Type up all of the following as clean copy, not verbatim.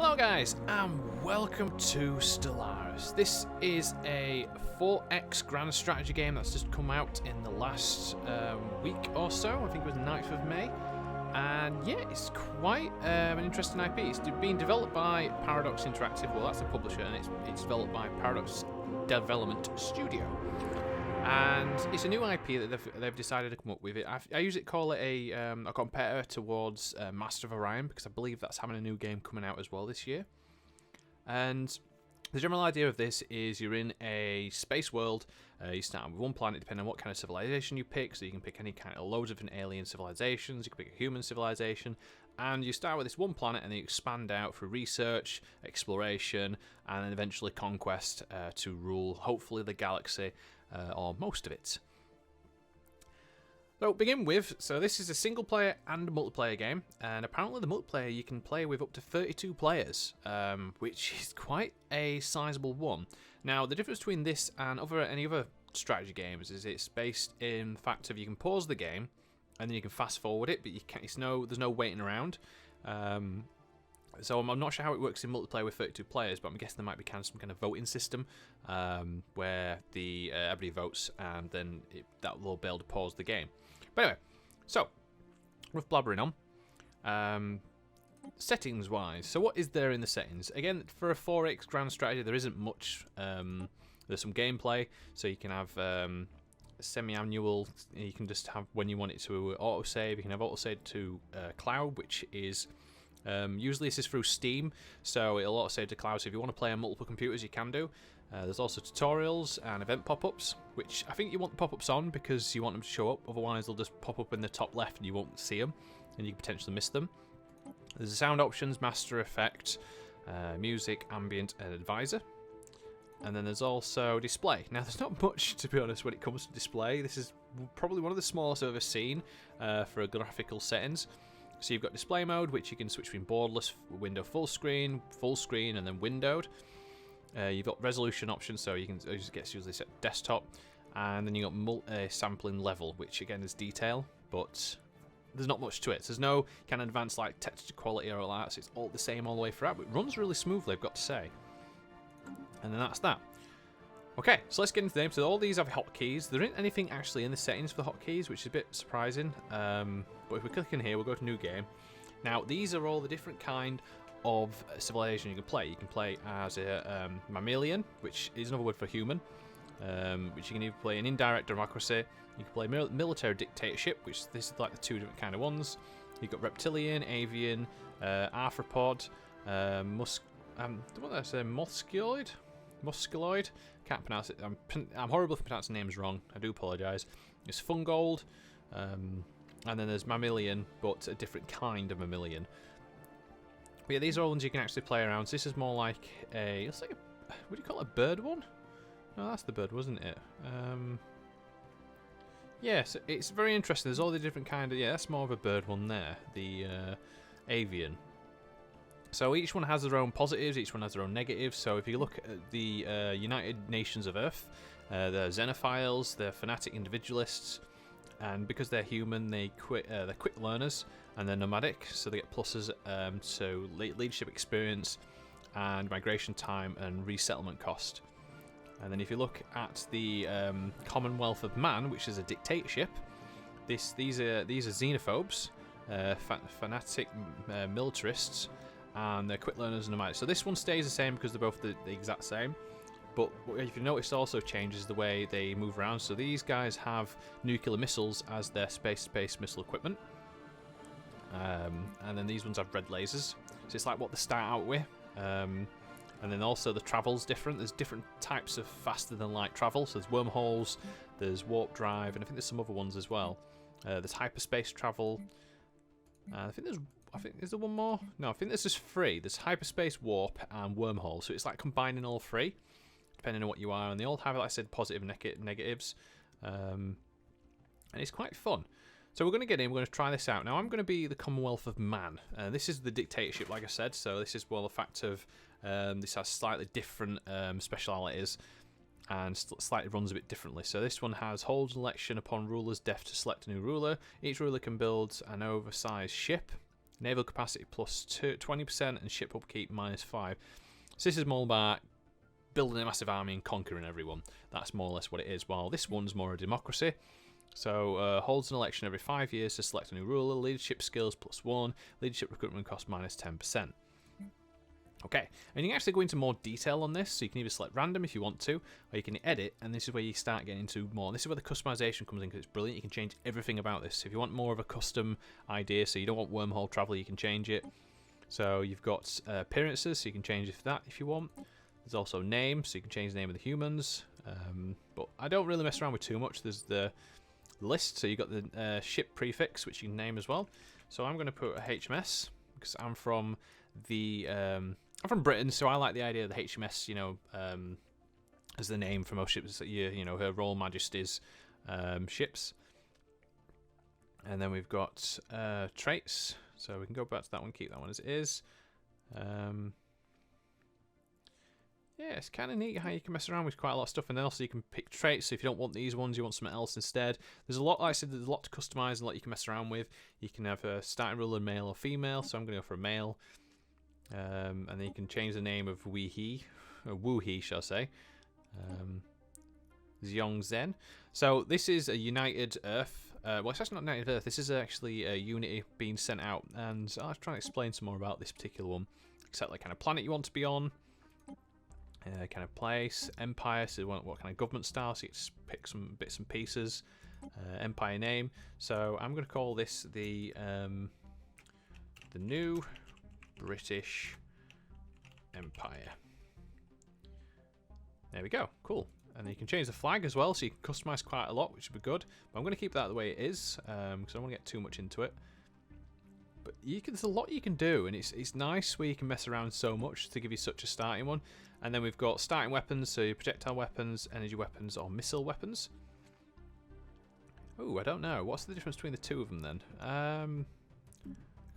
Hello guys, and welcome to Stellaris. This is a 4X grand strategy game that's just come out in the last week or so. I think it was the 9th of May. And yeah, it's quite an interesting IP. It's being developed by Paradox Interactive. Well, that's the publisher, and it's developed by Paradox Development Studio. And it's a new IP that they've decided to come up with. I usually call it a competitor towards Master of Orion, because I believe that's having a new game coming out as well this year. And the general idea of this is you're in a space world. You start with one planet depending on what kind of civilization you pick. So you can pick any kind of loads of different alien civilizations. You can pick a human civilization. And you start with this one planet and then you expand out for research, exploration, and then eventually conquest to rule, hopefully, the galaxy or most of it. So, begin with, this is a single player and a multiplayer game, and apparently the multiplayer you can play with up to 32 players, which is quite a sizable one. Now, the difference between this and any other strategy games is it's based in the fact of you can pause the game, and then you can fast forward it, but there's no waiting around. So I'm not sure how it works in multiplayer with 32 players, but I'm guessing there might be some kind of voting system where everybody votes, and then that will be able to pause the game. But anyway, so enough blabbering on. Settings-wise, so what is there in the settings? Again, for a 4X grand strategy, there isn't much. There's some gameplay, so you can have semi-annual. You can just have when you want it to autosave. You can have autosave to cloud, which is usually this is through Steam, so it'll autosave to cloud. So if you want to play on multiple computers, you can do. There's also tutorials and event pop-ups, which I think you want the pop-ups on because you want them to show up. Otherwise, they'll just pop up in the top left and you won't see them, and you can potentially miss them. There's the sound options, master effect, music, ambient, and advisor. And then there's also display. Now, there's not much, to be honest, when it comes to display. This is probably one of the smallest I've ever seen for graphical settings. So you've got display mode, which you can switch between borderless, window full screen, and then windowed. You've got resolution options, so you can usually set desktop. And then you've got sampling level, which again is detail, but there's not much to it. So there's no kind of advanced like texture quality or all that, so it's all the same all the way throughout, but it runs really smoothly, I've got to say. And then that's that. Okay, so let's get into them. So all these have hotkeys. There isn't anything actually in the settings for the hotkeys, which is a bit surprising. But if we click in here, we'll go to new game. Now, these are all the different kind of civilization you can play. You can play as a mammalian, which is another word for human, which you can either play an indirect democracy. You can play military dictatorship, which this is like the two different kind of ones. You've got reptilian, avian, arthropod, Musculoid? Can't pronounce it. I'm horrible for pronouncing names wrong. I do apologise. It's Fungold, and then there's Mammalian, but a different kind of Mammalian. But yeah, these are all ones you can actually play around. So this is more like it's like what do you call it, a bird one? No, that's the bird, wasn't it? Yeah, so it's very interesting. There's all the different kind of, yeah, that's more of a bird one there, the avian. So each one has their own positives, each one has their own negatives. So if you look at the United Nations of Earth, they're xenophiles, they're fanatic individualists, and because they're human, they're quick learners, and they're nomadic, so they get pluses to leadership experience and migration time and resettlement cost. And then if you look at the Commonwealth of Man, which is a dictatorship, these are xenophobes, fanatic militarists, and they're quick learners and nomadic. So this one stays the same because they're both the exact same. But if you notice, also changes the way they move around. So these guys have nuclear missiles as their space-based missile equipment. And then these ones have red lasers. So it's like what they start out with. And then also the travel's different. There's different types of faster than light travel. So there's wormholes, there's warp drive, and I think there's some other ones as well. There's hyperspace travel. I think is there one more? No, I think there's just three. There's hyperspace, warp, and wormhole. So it's like combining all three, depending on what you are. And they all have, like I said, positive and negatives. And it's quite fun. So we're going to get in. We're going to try this out. Now, I'm going to be the Commonwealth of Man. This is the dictatorship, like I said. So this is, well, the fact of this has slightly different specialities and slightly runs a bit differently. So this one holds an election upon ruler's death to select a new ruler. Each ruler can build an oversized ship Naval capacity plus 20% and ship upkeep -5. So this is more about building a massive army and conquering everyone. That's more or less what it is. While this one's more a democracy. So holds an election every 5 years to select a new ruler. Leadership skills +1. Leadership recruitment cost -10%. Okay, and you can actually go into more detail on this, so you can either select random if you want to, or you can edit, and this is where you start getting into more. This is where the customization comes in, because it's brilliant. You can change everything about this. So if you want more of a custom idea, so you don't want wormhole travel, you can change it. So you've got appearances, so you can change that if you want. There's also names, so you can change the name of the humans, but I don't really mess around with too much. There's the list, so you've got the ship prefix, which you can name as well. So I'm going to put a HMS, because I'm from Britain, so I like the idea of the HMS, as the name for most ships, Her Royal Majesty's ships. And then we've got traits, so we can go back to that one, keep that one as it is. Yeah, it's kind of neat how you can mess around with quite a lot of stuff, and then also you can pick traits, so if you don't want these ones, you want something else instead. There's a lot, like I said, there's a lot to customize and a lot you can mess around with. You can have a starting ruler, male or female, so I'm going to go for a male. And then you can change the name of Woo-Hee, shall I say. Xiong Zen. So this is a United Earth. Well, it's actually not United Earth. This is actually a Unity being sent out, and I'll try and explain some more about this particular one. Except like kind of planet you want to be on. Kind of place, empire, so what kind of government style, so you just pick some bits and pieces, empire name. So I'm going to call this the New British Empire. There we go, cool. And you can change the flag as well, so you can customize quite a lot, which would be good. But I'm going to keep that the way it is, because I don't want to get too much into it. But there's a lot you can do, and it's nice where you can mess around so much to give you such a starting one. And then we've got starting weapons, so your projectile weapons, energy weapons, or missile weapons. Oh, I don't know. What's the difference between the two of them then?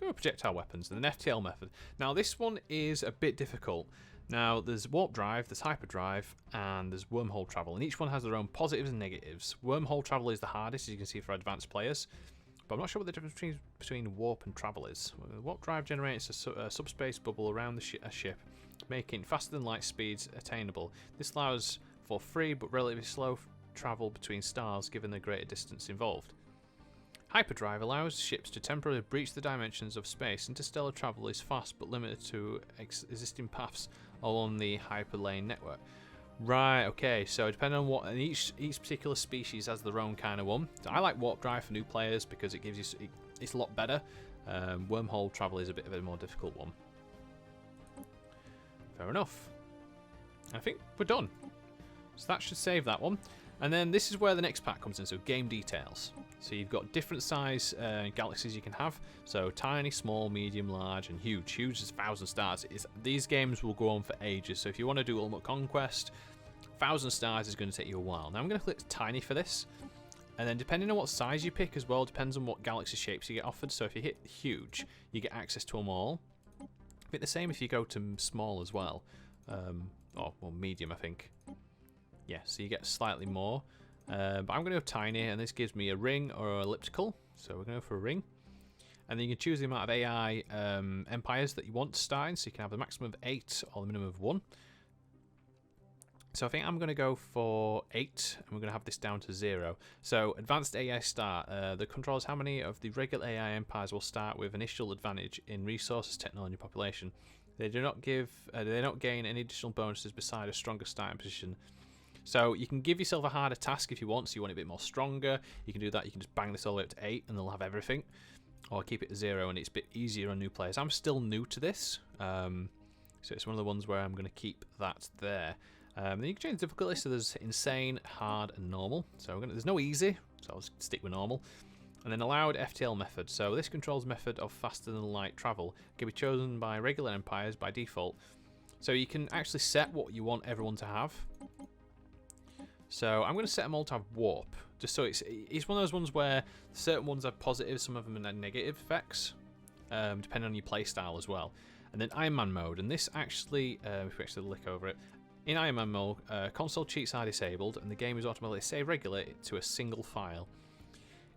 Go with projectile weapons and an FTL method. Now this one is a bit difficult. Now there's warp drive, there's hyperdrive, and there's wormhole travel, and each one has their own positives and negatives. Wormhole travel is the hardest, as you can see, for advanced players. But I'm not sure what the difference between warp and travel is. Warp drive generates a subspace bubble around a ship, making faster than light speeds attainable. This allows for free but relatively slow travel between stars, given the greater distance involved. Hyperdrive allows ships to temporarily breach the dimensions of space. Interstellar travel is fast but limited to existing paths along the hyperlane network. Right, okay, so depending on what, and each particular species has their own kind of one. So I like warp drive for new players because it gives you, it's a lot better. Wormhole travel is a bit of a more difficult one. Fair enough. I think we're done. So that should save that one. And then this is where the next pack comes in, so game details. So you've got different size galaxies you can have. So tiny, small, medium, large, and huge. Huge is 1,000 stars. These games will go on for ages. So if you want to do Ultimate Conquest, 1,000 stars is going to take you a while. Now I'm going to click tiny for this. And then depending on what size you pick as well, depends on what galaxy shapes you get offered. So if you hit huge, you get access to them all. A bit the same if you go to small as well. Or well, medium, I think. Yeah, so you get slightly more. But I'm going to go tiny, and this gives me a ring or elliptical. So we're going to go for a ring. And then you can choose the amount of AI empires that you want to start in. So you can have the maximum of 8 or the minimum of 1. So I think I'm going to go for 8, and we're going to have this down to 0. So advanced AI start. The controls how many of the regular AI empires will start with initial advantage in resources, technology, and population. They do not give. They don't gain any additional bonuses beside a stronger starting position. So you can give yourself a harder task if you want, so you want it a bit more stronger. You can do that. You can just bang this all the way up to 8 and they'll have everything. Or keep it at 0 and it's a bit easier on new players. I'm still new to this, so it's one of the ones where I'm going to keep that there. Then you can change the difficulty, so there's insane, hard, and normal. So there's no easy, so I'll just stick with normal. And then allowed FTL method. So this controls method of faster than light travel. It can be chosen by regular empires by default. So you can actually set what you want everyone to have. So I'm going to set them all to have warp, just so it's one of those ones where certain ones have positive, some of them have negative effects, depending on your playstyle as well. And then Iron Man mode, and this actually, if we actually look over it, in Iron Man mode, console cheats are disabled, and the game is automatically save regulated to a single file.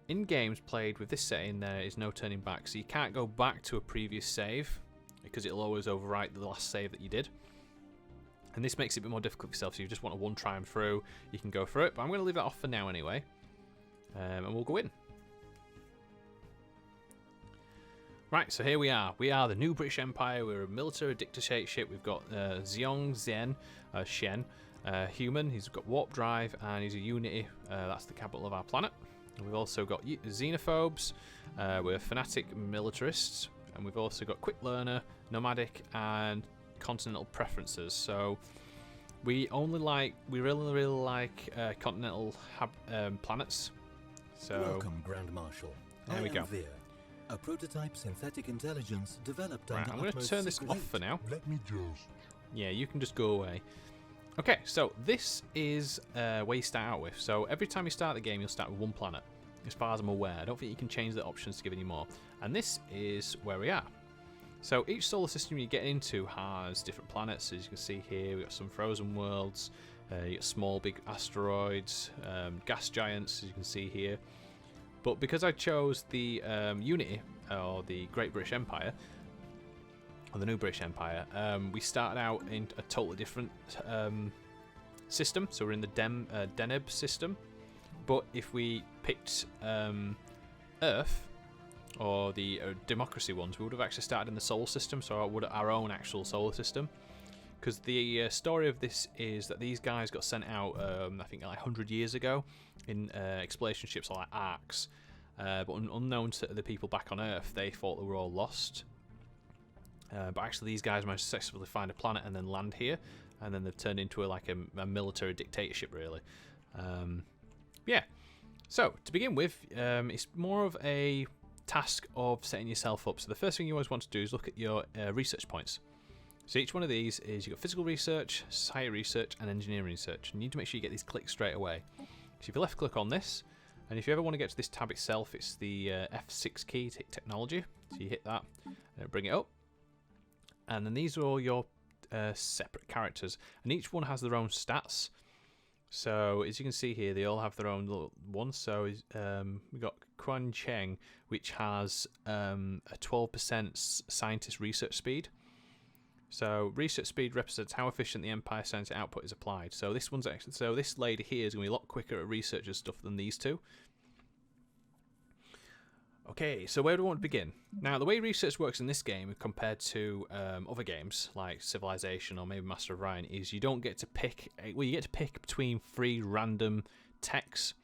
in games played with this setting, there is no turning back, so you can't go back to a previous save because it'll always overwrite the last save that you did. And this makes it a bit more difficult for yourself, so you just want a one time through, you can go through it, but I'm going to leave that off for now anyway, and we'll go in. Right, so here we are. We are the new British Empire. We're a military dictatorship. We've got Shen, human. He's got warp drive, and he's a Unity. That's the capital of our planet. And we've also got xenophobes. We're fanatic militarists, and we've also got quick learner, nomadic, and continental preferences. So we really like continental planets. So welcome, Grand Marshal. There we go. A prototype synthetic intelligence developed right, I'm going to turn this off for now. Let me just... Yeah, you can just go away. Okay, so this is where you start out with. So every time you start the game, you'll start with one planet. As far as I'm aware, I don't think you can change the options to give any more. And this is where we are. So each solar system you get into has different planets. As you can see here, we've got some frozen worlds. You got small, big asteroids, gas giants, as you can see here. But because I chose the Unity, or the Great British Empire, or the New British Empire, we started out in a totally different system. So we're in the Deneb system. But if we picked Earth, or the democracy ones, we would have actually started in the solar system, so our own actual solar system. Because the story of this is that these guys got sent out, I think like 100 years ago, in exploration ships like Arks. But unknown to the people back on Earth, they thought they were all lost. But actually these guys managed to successfully find a planet and then land here. And then they've turned into a military dictatorship, really. Yeah. So, to begin with, it's more of a task of setting yourself up. So the first thing you always want to do is look at your research points. So each one of these is you've got physical research, society research, and engineering research. You need to make sure you get these clicked straight away. So if you left click on this, and if you ever want to get to this tab itself, it's the F6 key, technology. So you hit that, and it'll bring it up. And then these are all your separate characters, and each one has their own stats. So as you can see here, they all have their own little ones. So we've got Quan Cheng, which has a 12% scientist research speed. So research speed represents how efficient the Empire science output is applied. So this one's actually, so this lady here is going to be a lot quicker at research and stuff than these two. Okay, so where do we want to begin? Now, the way research works in this game compared to other games like Civilization or maybe Master of Orion is you don't get to pick. Well, you get to pick between 3 random techs.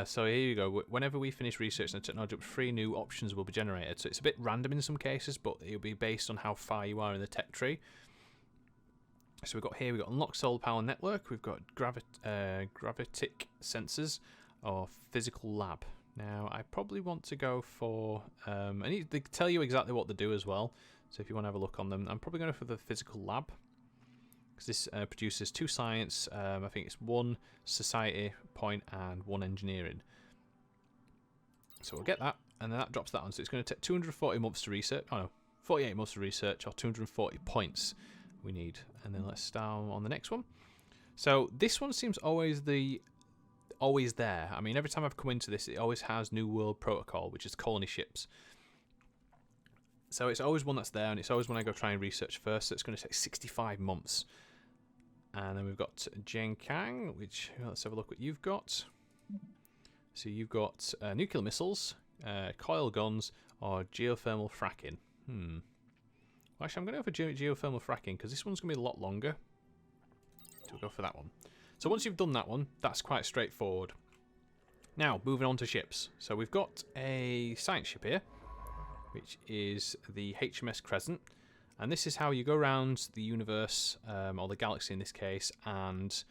So here you go. Whenever we finish research on technology, 3 new options will be generated. So it's a bit random in some cases, but it'll be based on how far you are in the tech tree. So we've got unlock solar power network. We've got gravitic sensors or physical lab. Now I probably want to go for they tell you exactly what to do as well. So if you want to have a look on them, I'm probably going for the physical lab. Because this produces 2 science, I think it's 1 society point and 1 engineering. So we'll get that, and then that drops that on. So it's going to take 240 months to research. Oh no, 48 months to research, or 240 points we need. And then let's start on the next one. So this one seems always there. I mean, every time I've come into this, it always has New World Protocol, which is colony ships. So it's always one that's there, and it's always when I go try and research first. So it's going to take 65 months. And then we've got Zheng Kang, which, let's have a look what you've got. So you've got nuclear missiles, coil guns, or geothermal fracking. Well, actually, I'm going to go for geothermal fracking, because this one's going to be a lot longer. So we'll go for that one. So once you've done that one, that's quite straightforward. Now, moving on to ships. So we've got a science ship here, which is the HMS Crescent. And this is how you go around the universe, or the galaxy in this case, and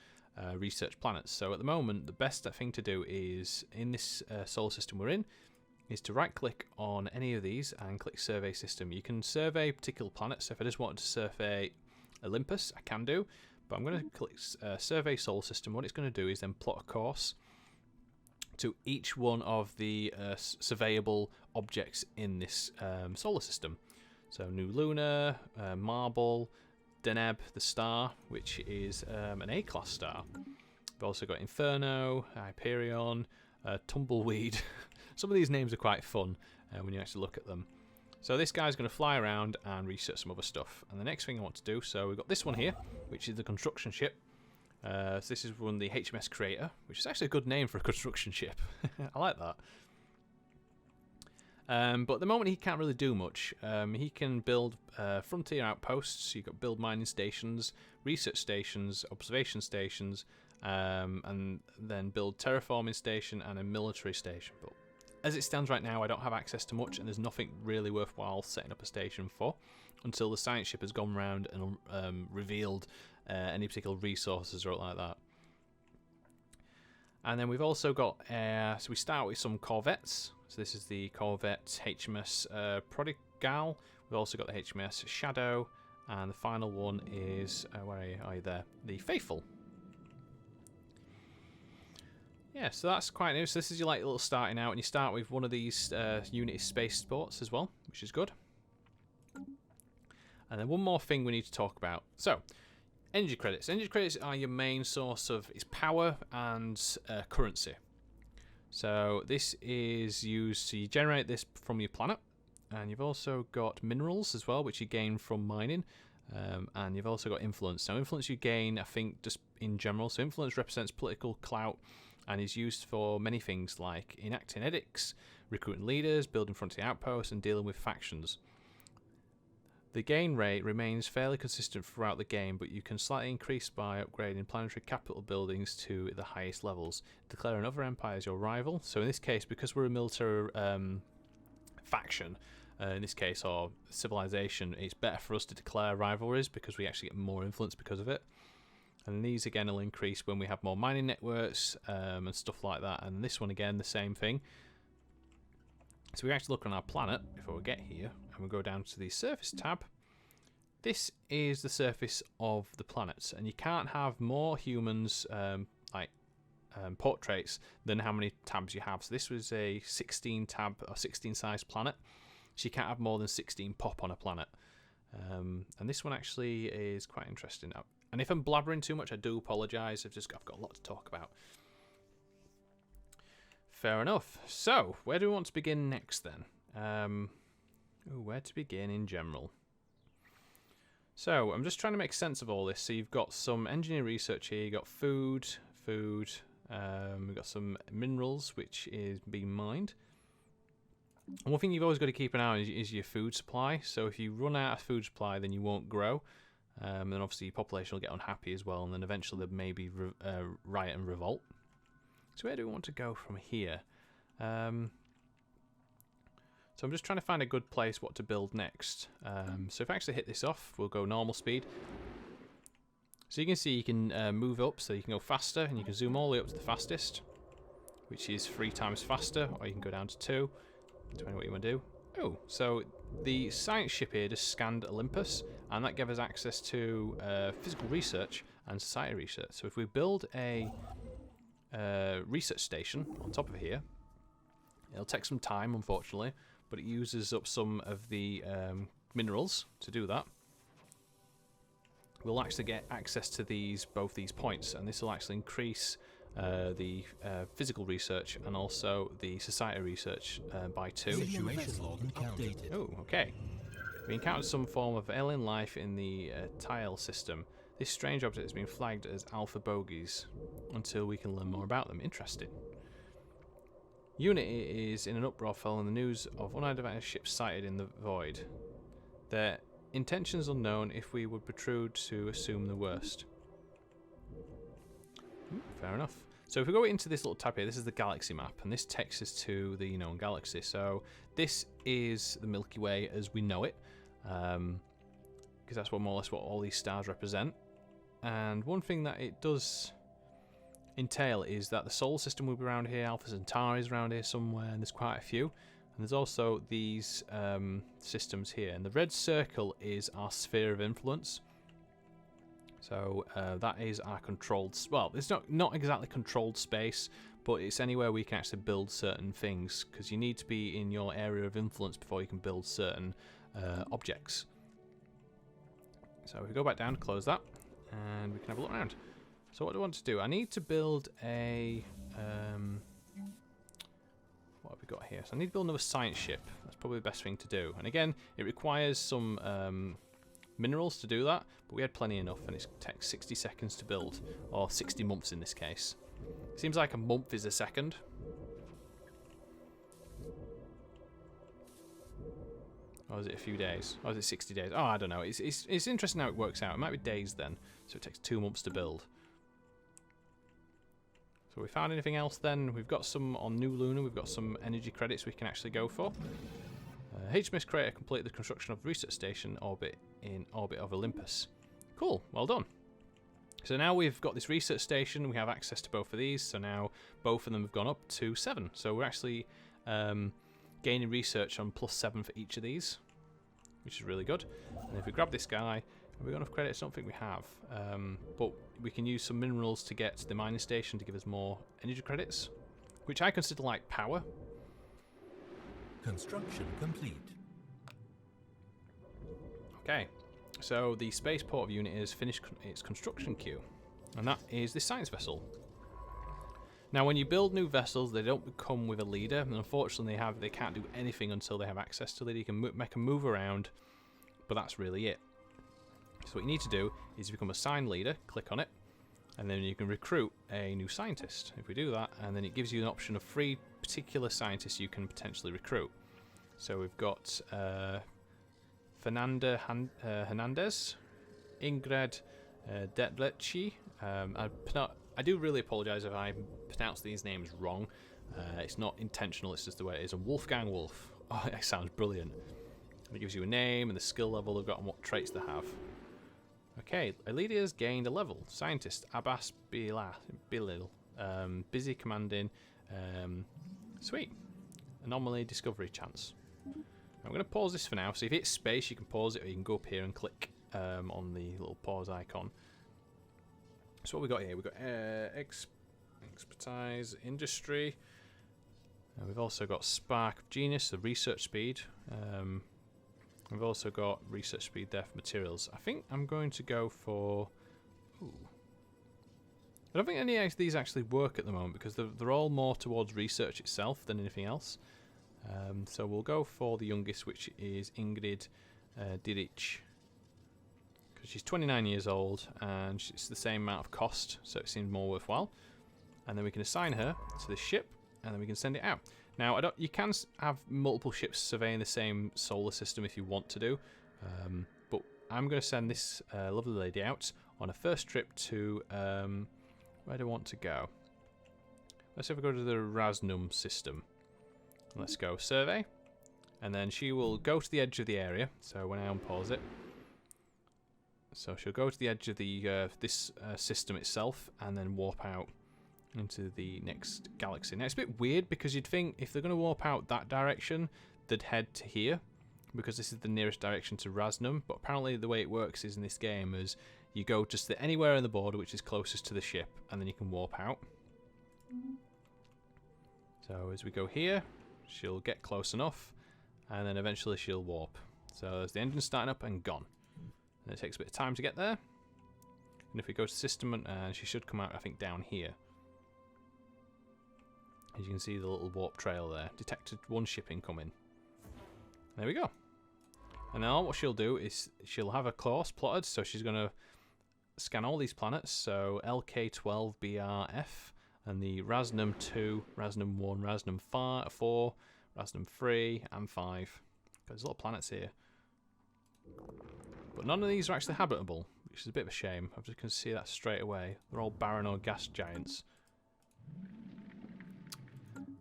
research planets. So at the moment, the best thing to do is, in this solar system we're in, is to right-click on any of these and click Survey System. You can survey particular planets. So if I just wanted to survey Olympus, I can do. But I'm going to click Survey Solar System. What it's going to do is then plot a course to each one of the surveyable objects in this solar system. So New Luna, Marble, Deneb, the star, which is an A-class star. We've also got Inferno, Hyperion, Tumbleweed. Some of these names are quite fun when you actually look at them. So this guy's going to fly around and research some other stuff. And the next thing I want to do, so we've got this one here, which is the construction ship. So this is one the HMS Creator, which is actually a good name for a construction ship. I like that. But at the moment he can't really do much. He can build frontier outposts. You've got build mining stations, research stations, observation stations, and then build terraforming station and a military station. But as it stands right now, I don't have access to much, and there's nothing really worthwhile setting up a station for until the science ship has gone round and revealed any particular resources or like that. And then we've also got, so we start with some corvettes. So this is the corvette HMS Prodigal. We've also got the HMS Shadow, and the final one is, where are you there? The Faithful. Yeah, so that's quite new. So this is your like little starting out, and you start with one of these Unity spaceports as well, which is good. And then one more thing we need to talk about. So, energy credits. Energy credits are your main source of its power and currency. So this is used to generate this from your planet, and you've also got minerals as well, which you gain from mining. And you've also got influence. Now, influence you gain, I think, just in general. So influence represents political clout, and is used for many things like enacting edicts, recruiting leaders, building frontier outposts, and dealing with factions. The gain rate remains fairly consistent throughout the game, but you can slightly increase by upgrading planetary capital buildings to the highest levels. Declaring other empires your rival. So in this case, because we're a military faction, in this case, or civilization, it's better for us to declare rivalries because we actually get more influence because of it. And these again will increase when we have more mining networks and stuff like that. And this one again, the same thing. So we actually look on our planet before we get here, and we go down to the surface tab. This is the surface of the planets, and you can't have more humans portraits than how many tabs you have. So this was a 16 tab or 16 size planet, so you can't have more than 16 pop on a planet. And this one actually is quite interesting. And if I'm blabbering too much, I do apologise. I've got a lot to talk about. Fair enough. So, where do we want to begin next then? Where to begin in general? So, I'm just trying to make sense of all this. So, you've got some engineering research here. You've got food. We've got some minerals, which is being mined. And one thing you've always got to keep an eye on is your food supply. So, if you run out of food supply, then you won't grow. Then obviously your population will get unhappy as well, and then eventually there may be riot and revolt. So where do we want to go from here? So I'm just trying to find a good place what to build next. So if I actually hit this off, we'll go normal speed. So you can see you can move up, so you can go faster, and you can zoom all the way up to the fastest, which is 3 times faster, or you can go down to 2, depending on what you want to do. Oh, so the science ship here just scanned Olympus, and that gave us access to physical research and society research. So if we build a research station on top of here, it'll take some time, unfortunately, but it uses up some of the minerals to do that. We'll actually get access to both these points, and this will actually increase the physical research and also the society research by 2. Oh, okay. We encountered some form of alien life in the tile system. This strange object has been flagged as alpha bogies until we can learn more about them. Interesting. Unity is in an uproar following the news of unidentified ships sighted in the void. Their intentions unknown if we would protrude to assume the worst. Fair enough. So if we go into this little tab here, this is the galaxy map, and this takes us to the known galaxy. So this is the Milky Way as we know it, because that's more or less what all these stars represent. And one thing that it does entail is that the solar system will be around here, Alpha Centauri is around here somewhere, and there's quite a few. And there's also these systems here, and the red circle is our sphere of influence. So that is our controlled, well, it's not exactly controlled space, but it's anywhere we can actually build certain things, because you need to be in your area of influence before you can build certain objects. So if we go back down, close that, and we can have a look around. So what do I want to do? I need to build a... what have we got here? So I need to build another science ship. That's probably the best thing to do. And again, it requires some minerals to do that, but we had plenty enough, and it takes 60 seconds to build, or 60 months in this case. Seems like a month is a second. Or is it a few days? Or is it 60 days? Oh, I don't know. It's interesting how it works out. It might be days then, so it takes 2 months to build. So we found anything else then? We've got some on New Luna. We've got some energy credits we can actually go for. HMS Crater completed the construction of the research station in orbit of Olympus. Cool, well done. So now we've got this research station. We have access to both of these. So now both of them have gone up to 7. So we're actually gaining research on +7 for each of these, which is really good. And if we grab this guy, have we got enough credits? I don't think we have. But we can use some minerals to get the mining station to give us more energy credits, which I consider like power. Construction complete. Okay, so the spaceport unit has finished its construction queue, and that is the science vessel. Now, when you build new vessels, they don't come with a leader, and unfortunately, they can't do anything until they have access to the leader. You can make them move around, but that's really it. So what you need to do is become a sign leader, click on it, and then you can recruit a new scientist. If we do that, and then it gives you an option of 3 particular scientists you can potentially recruit. So we've got Fernanda Hernandez, Ingrid Detlechi. I do really apologise if I pronounce these names wrong. It's not intentional, it's just the way it is. And Wolfgang Wolf. Oh, that sounds brilliant. It gives you a name and the skill level they've got and what traits they have. Okay, a leader has gained a level. Scientist Abbas Bilil. Busy commanding. Sweet. Anomaly discovery chance. I'm going to pause this for now. So if you hit space, you can pause it, or you can go up here and click on the little pause icon. So what we got here? We've got expertise, industry. We've also got spark of genius, the research speed. We've also got research speed there for materials. I think I'm going to go for... Ooh. I don't think any of these actually work at the moment because they're all more towards research itself than anything else. So we'll go for the youngest, which is Ingrid Didic. Because she's 29 years old and it's the same amount of cost, so it seems more worthwhile. And then we can assign her to this ship and then we can send it out. Now, you can have multiple ships surveying the same solar system if you want to do, but I'm going to send this lovely lady out on a first trip to, where do I want to go? Let's see if we go to the Rasnum system. Let's go survey, and then she will go to the edge of the area, so when I unpause it, so she'll go to the edge of the this system itself, and then warp out into the next galaxy. Now it's a bit weird because you'd think if they're going to warp out that direction, they'd head to here because this is the nearest direction to Rasnum. But apparently the way it works is in this game is you go just anywhere on the border which is closest to the ship, and then you can warp out. So as we go here, she'll get close enough, and then eventually she'll warp. So there's the engine starting up and gone. And it takes a bit of time to get there. And if we go to system, and she should come out, I think, down here. As you can see the little warp trail there. Detected 1 ship incoming. There we go. And now what she'll do is she'll have a course plotted. So she's going to scan all these planets. So LK12BRF and the Rasnum 2, Rasnum 1, Rasnum 4, Rasnum 3 and 5. There's a lot of planets here. But none of these are actually habitable, which is a bit of a shame. I'm just going to see that straight away. They're all barren or gas giants.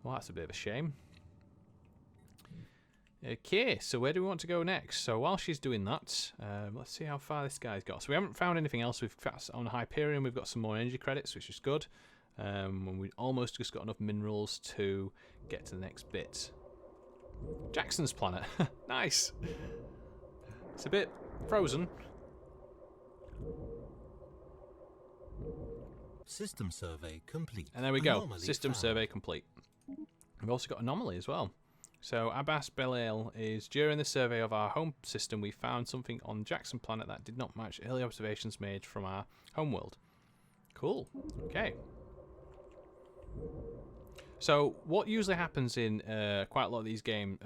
Well, that's a bit of a shame. Okay, so where do we want to go next? So while she's doing that, let's see how far this guy's got. So we haven't found anything else. We've got on Hyperion, we've got some more energy credits, which is good. And we almost just got enough minerals to get to the next bit. Jackson's planet. Nice. It's a bit frozen. System survey complete. And there we go. Anomaly System found. survey complete. We've also got anomaly as well. So Abbas Belal is during the survey of our home system, we found something on Jackson planet that did not match early observations made from our homeworld. Cool. Okay. So what usually happens in quite a lot of these games,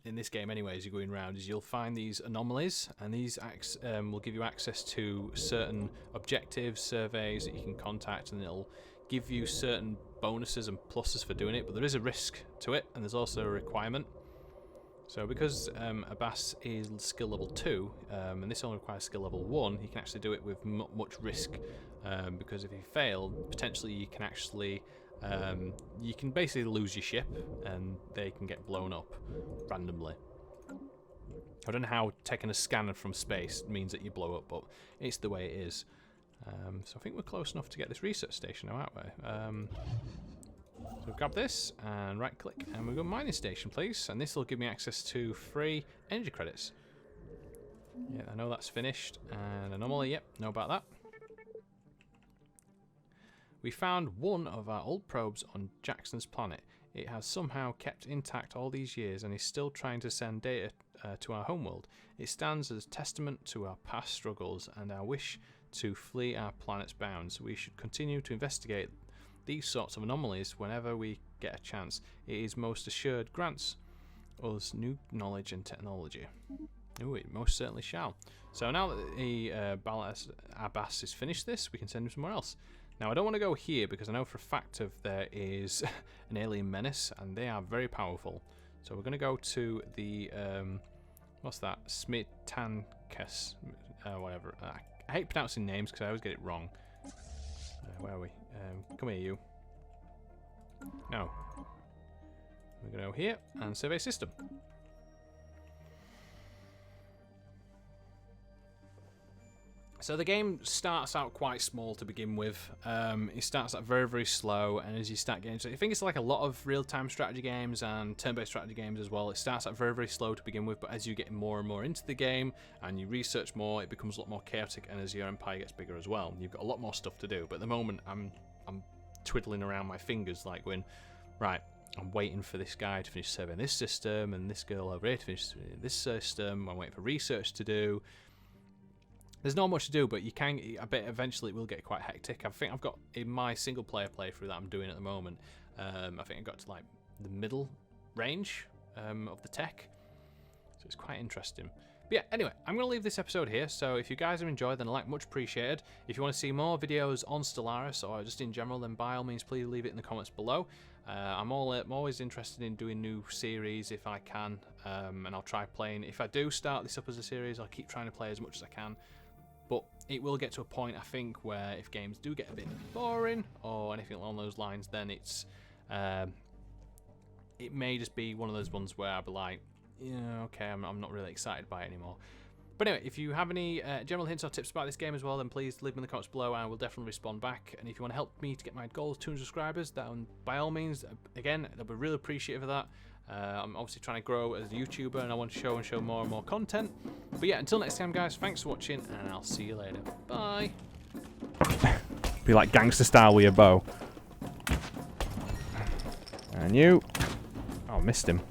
in this game anyway, as you're going around, is you'll find these anomalies, and these will give you access to certain objectives, surveys that you can contact, and it'll give you certain bonuses and pluses for doing it, but there is a risk to it, and there's also a requirement. So because Abbas is skill level 2, and this only requires skill level 1, you can actually do it with much risk, because if you fail, potentially you can actually you can basically lose your ship and they can get blown up randomly. I don't know how taking a scanner from space means that you blow up, but it's the way it is. So I think we're close enough to get this research station now, aren't we? So grab this and right click and we go mining station, please, and this will give me access to free energy credits. Yeah, I know that's finished. And anomaly, yep, know about that. We found one of our old probes on Jackson's planet. It has somehow kept intact all these years and is still trying to send data to our homeworld. It stands as testament to our past struggles and our wish to flee our planet's bounds. We should continue to investigate these sorts of anomalies whenever we get a chance. It is most assured grants us new knowledge and technology. Oh, it most certainly shall. So now that the Abbas has finished this, we can send him somewhere else. Now, I don't want to go here because I know for a fact there is an alien menace and they are very powerful. So we're going to go to the, what's that? Smitankas, whatever. I hate pronouncing names because I always get it wrong. Where are we? Come here, you. No. We're going to go here and survey system. So the game starts out quite small to begin with. It starts out very, very slow, and as you start getting into it, I think it's like a lot of real-time strategy games and turn-based strategy games as well. It starts out very, very slow to begin with, but as you get more and more into the game and you research more, it becomes a lot more chaotic, and as your empire gets bigger as well, you've got a lot more stuff to do. But at the moment, I'm twiddling around my fingers like when, right, I'm waiting for this guy to finish surveying this system and this girl over here to finish this system. I'm waiting for research to do. There's not much to do, but you can. I bet eventually it will get quite hectic. I think I've got in my single player playthrough that I'm doing at the moment. I think I got to like the middle range of the tech, so it's quite interesting. But yeah, anyway, I'm going to leave this episode here. So if you guys have enjoyed, then a like much appreciated. If you want to see more videos on Stellaris or just in general, then by all means, please leave it in the comments below. I'm always interested in doing new series if I can, and I'll try playing. If I do start this up as a series, I'll keep trying to play as much as I can. But it will get to a point, I think, where if games do get a bit boring or anything along those lines, then it's it may just be one of those ones where I'll be like, yeah, okay, I'm not really excited by it anymore. But anyway, if you have any general hints or tips about this game as well, then please leave them in the comments below and I will definitely respond back. And if you want to help me to get my goal of 200 subscribers, then by all means, again, I'll be really appreciative of that. I'm obviously trying to grow as a YouTuber and I want to show more and more content. But yeah, until next time, guys, thanks for watching and I'll see you later. Bye. Be like gangster style with your bow. And you. Oh, missed him.